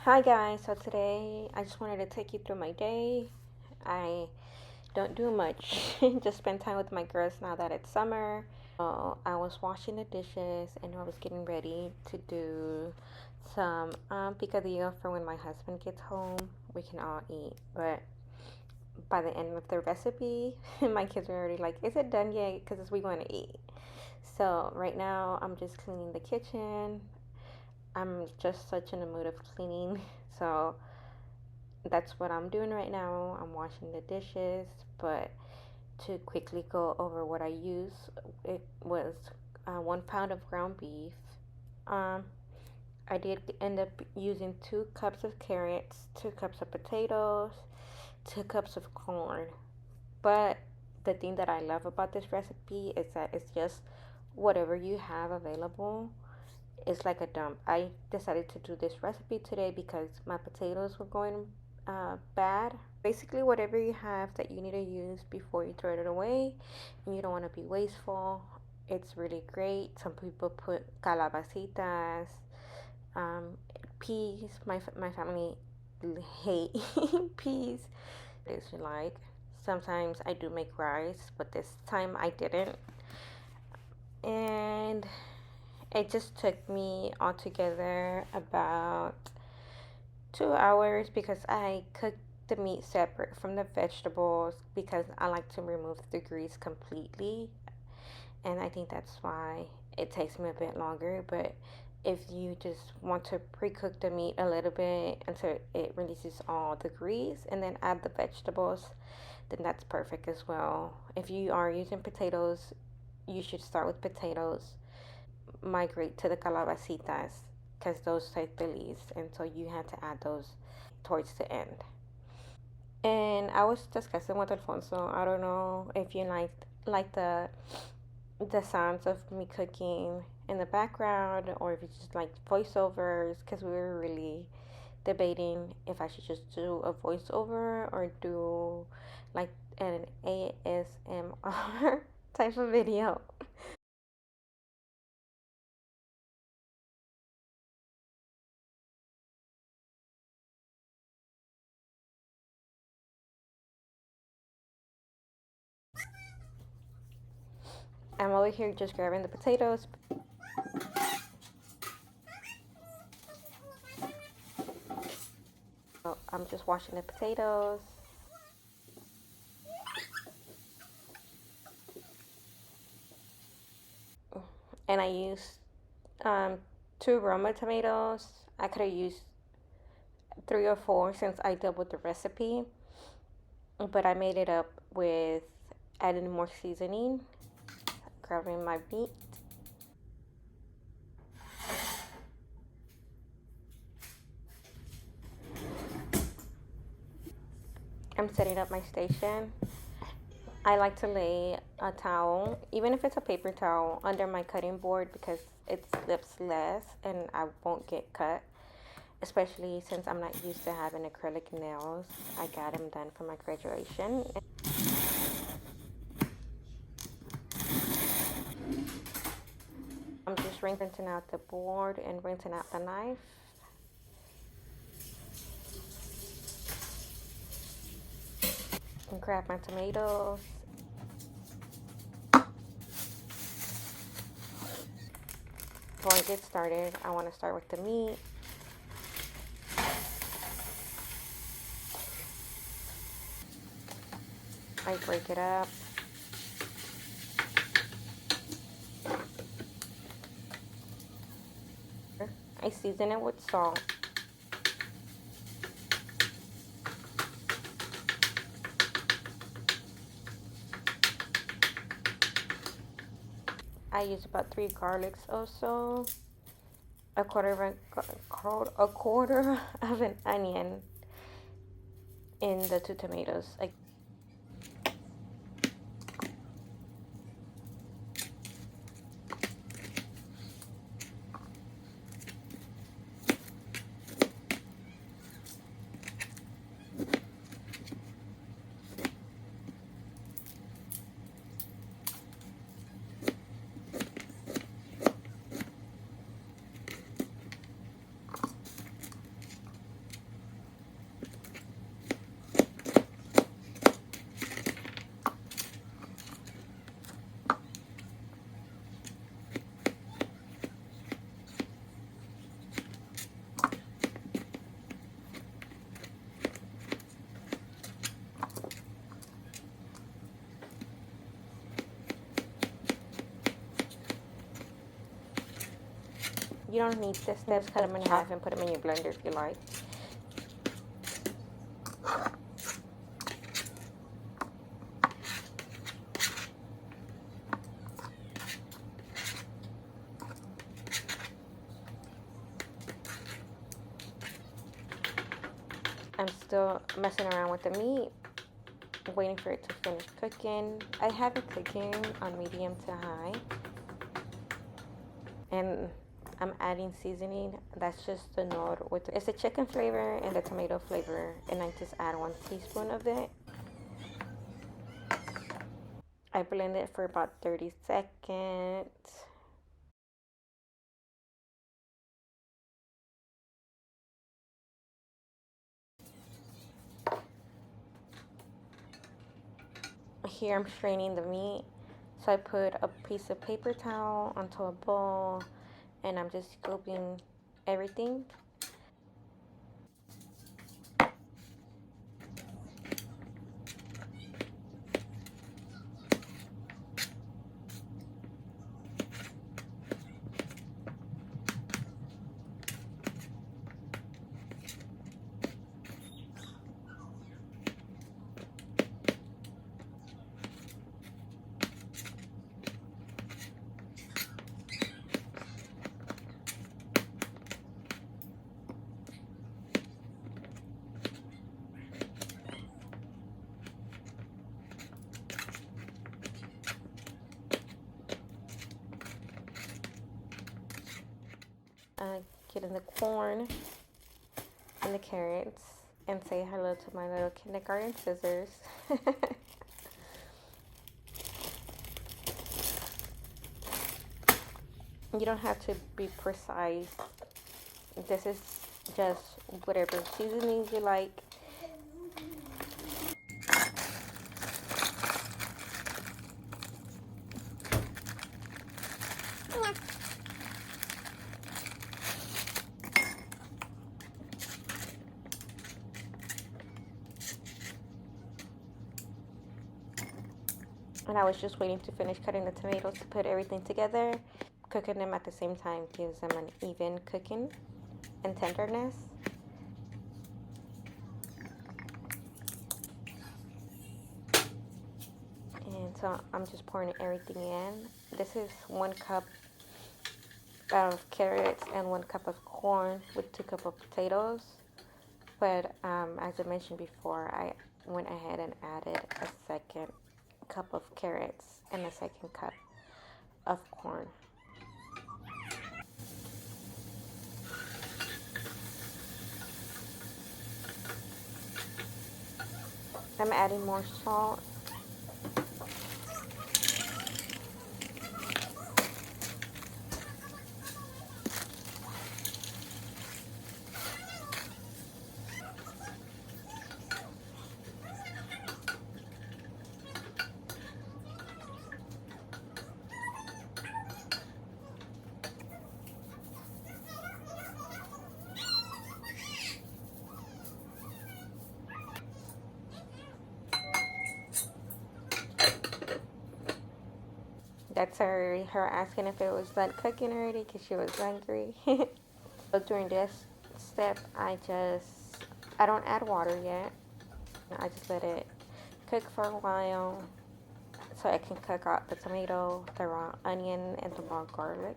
Hi guys, so today I just wanted to take you through my day. I don't do much, just spend time with my girls now that it's summer. I was washing the dishes and I was getting ready to do some picadillo for when my husband gets home. We can all eat, but by the end of the recipe, my kids are already like, "Is it done yet?" Because we want to eat. So right now I'm just cleaning the kitchen. I'm just such in a mood of cleaning, so that's what I'm doing right now. I'm washing the dishes, but to quickly go over what I use, it was 1 pound of ground beef. Um, I did end up using 2 cups of carrots, 2 cups of potatoes, 2 cups of corn. But the thing that I love about this recipe is that it's just whatever you have available. It's like a dump. I decided to do this recipe today because my potatoes were going bad. Basically, whatever you have that you need to use before you throw it away, and you don't want to be wasteful, it's really great. Some people put calabacitas, um, peas. My family hate peas. It's like sometimes I do make rice, but this time I didn't, and it just took me altogether about 2 hours because I cooked the meat separate from the vegetables because I like to remove the grease completely, and I think that's why it takes me a bit longer. But if you just want to pre-cook the meat a little bit until it releases all the grease and then add the vegetables, then that's perfect as well. If you are using potatoes, you should start with potatoes, migrate to the calabacitas because those take the least, and so you had to add those towards the end. And I was discussing with Alfonso. I don't know if you like the sounds of me cooking in the background or if you just like voiceovers, because we were really debating if I should just do a voiceover or do like an ASMR type of video. I'm over here just grabbing the potatoes. So I'm just washing the potatoes. And I used um, 2 Roma tomatoes. I could have used 3 or 4 since I doubled the recipe, but I made it up with adding more seasoning, grabbing my meat. I'm setting up my station. I like to lay a towel, even if it's a paper towel, under my cutting board because it slips less and I won't get cut. Especially since I'm not used to having acrylic nails. I got them done for my graduation. I'm just rinsing out the board and rinsing out the knife. And grab my tomatoes. Before I get started, I want to start with the meat. I break it up. I season it with salt. I use about 3 garlics also. A quarter of an onion in the 2 tomatoes. You don't need this steps. Cut them in half and put them in your blender if you like. I'm still messing around with the meat, waiting for it to finish cooking. I have it cooking on medium to high, and I'm adding seasoning. That's just the note with it's the chicken flavor and the tomato flavor, and I just add 1 teaspoon of it. I blend it for about 30 seconds. Here I'm straining the meat. So I put a piece of paper towel onto a bowl, and I'm just scooping everything. Get in the corn and the carrots and say hello to my little kindergarten scissors. You don't have to be precise. This is just whatever seasonings you like. And I was just waiting to finish cutting the tomatoes to put everything together. Cooking them at the same time gives them an even cooking and tenderness. And so I'm just pouring everything in. This is 1 cup of carrots and 1 cup of corn with 2 cups of potatoes. But as I mentioned before, I went ahead and added a 2nd cup of carrots and a 2nd cup of corn. I'm adding more salt. That's her asking if it was done cooking already because she was hungry. So during this step, I don't add water yet. I just let it cook for a while so I can cook out the tomato, the raw onion, and the raw garlic.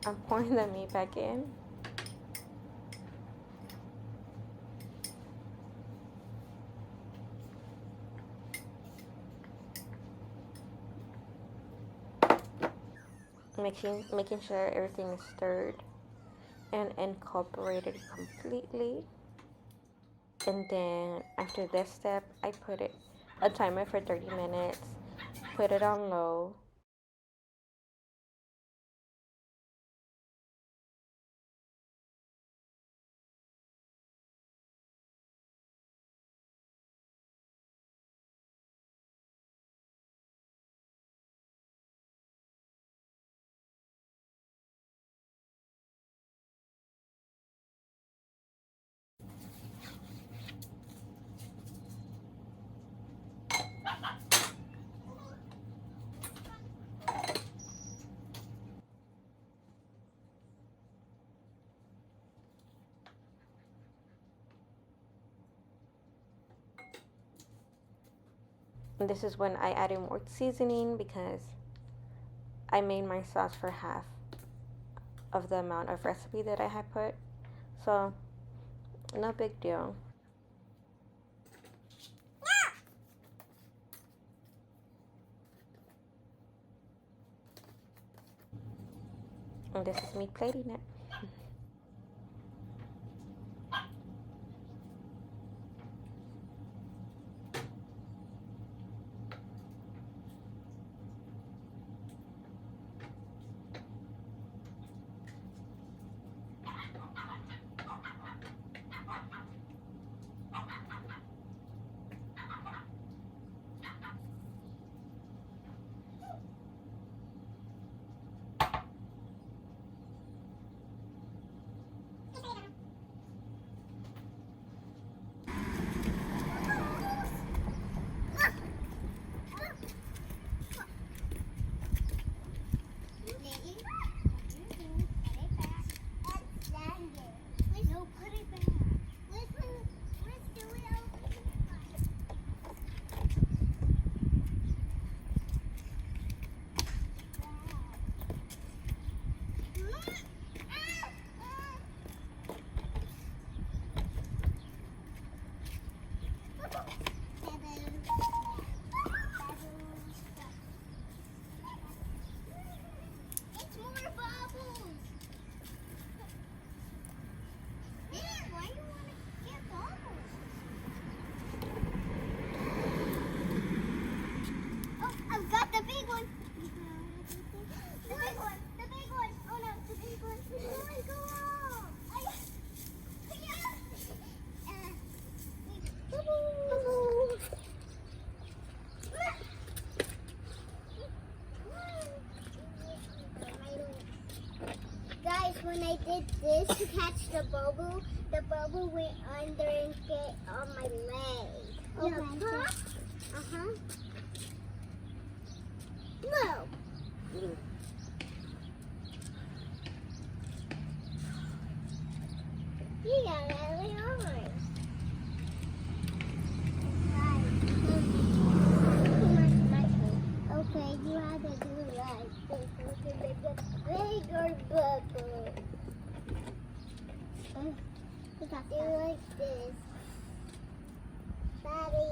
I'm pouring the meat back in. making sure everything is stirred and incorporated completely. And then after this step, I put it a timer for 30 minutes, put it on low. And this is when I added more seasoning because I made my sauce for half of the amount of recipe that I had put. So, no big deal. And this is me plating it. When I did this to catch the bubble went under and get on my leg. Okay. Uh-huh. No. You got really hard. Okay, you have to do it like this. We can make a bigger bubble. Do like this. Daddy.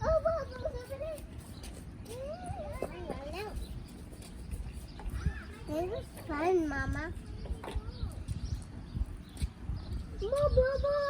Oh, bubbles over there. This was fun, Mama. More bubbles.